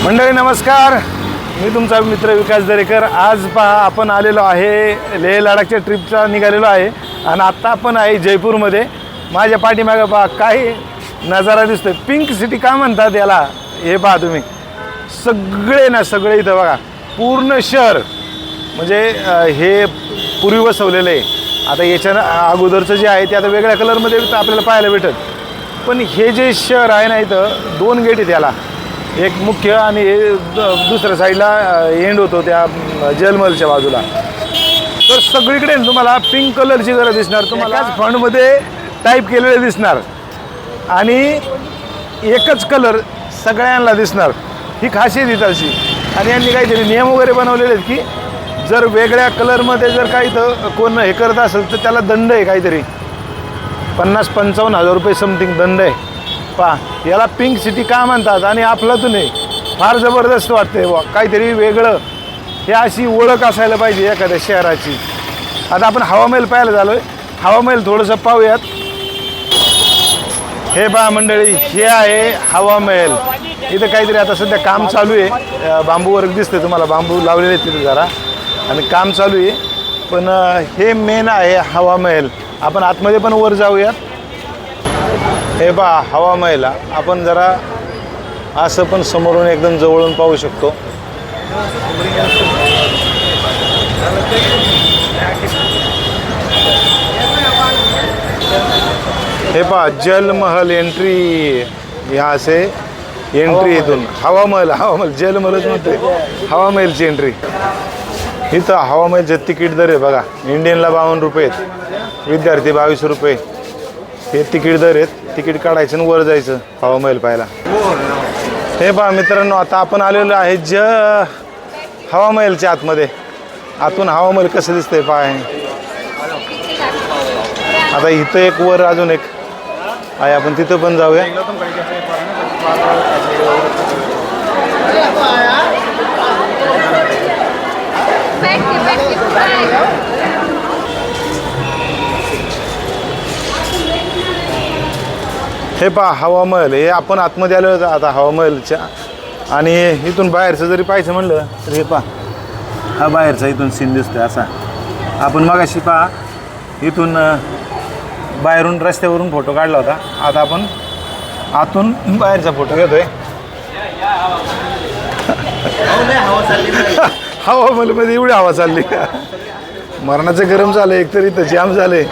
मंडळी नमस्कार, मी तुमचा मित्र विकास दरेकर। आज पहा आपण आलेलो आहे लेह लडाखच्या ट्रिपचा निघालेलो आहे आणि आत्ता आपण आहे जयपूरमध्ये। माझ्या पाठीमागे पहा काही नजारा दिसतोय। पिंक सिटी का म्हणतात याला हे पहा तुम्ही, सगळे इथं बघा, पूर्ण शहर म्हणजे हे पूर्वी वसवलेलं आहे। आता याच्या अगोदरचं जे आहे ते आता वेगळ्या कलरमध्ये आपल्याला पाहायला भेटत, पण हे जे शहर आहे ना इथं दोन गेट आहेत याला, एक मुख्य आणि दुसऱ्या साईडला एंड होतो त्या जलमहलच्या बाजूला। तर सगळीकडे तुम्हाला पिंक कलरची घरं दिसणार, तुम्हाला फंडमध्ये टाईप केलेले दिसणार आणि एकच कलर सगळ्यांना दिसणार। ही खासियत इथं अशी। आणि यांनी काहीतरी नियम वगैरे बनवलेले आहेत की जर वेगळ्या कलरमध्ये जर काही तर कोण हे करत असेल तर त्याला दंड आहे, काहीतरी 50-55 हजार रुपये समथिंग दंड आहे। पहा याला पिंक सिटी का म्हणतात आणि अफलातून आहे, फार जबरदस्त वाटते बा, काहीतरी वेगळं, हे अशी ओळख असायला पाहिजे एखाद्या शहराची। आता आपण हवामहल पाहायला झालो आहे, हवामहल थोडंसं पाहूयात। हे पहा मंडळी, हे आहे हवामहल। इथं काहीतरी आता सध्या काम चालू आहे, बांबू वर्क दिसते तुम्हाला, बांबू लावलेले आहेत तिथे जरा आणि काम चालू आहे। पण हे मेन आहे हवामहल। आपण आतमध्ये पण वर जाऊयात। हे पहा हवामहल, आपण जरा असं पण समोरून एकदम जवळून पाहू शकतो। हे पहा जलमहल एंट्री, यहाँ से एंट्री इथून हवामहल जलमहलच म्हणतोय, हवामहलची एंट्री। इथं हवामहलचे तिकीट दर आहे बघा, इंडियनला 52 रुपये आहेत, विद्यार्थी 22 रुपये हे तिकीट दर आहेत। तिकीट काढायचं आणि वर जायचं हवामहल पाहायला। हे पहा मित्रांनो, आता आपण आलेलो आहे हवामहलच्या आतमध्ये। आतून हवामहल कसं दिसतंय पहा। आता इथं एक वर अजून एक आहे, आपण तिथं पण जाऊया। हे पहा हवामहल, हे आपण आतमध्ये आलो होतो आता हवामहलच्या। आणि इथून बाहेरचं जरी पाहायचं म्हणलं तर हे पहा, हा बाहेरचा इथून सीन दिसतोय असा। आपण मगाशी पहा इथून बाहेरून रस्त्यावरून फोटो काढला होता, आता आपण आतून बाहेरचा फोटो घेतोय। हवामहलमध्ये एवढी हवा चालली, मरणाचं गरम झालं, एकतरी इथं जाम झाले।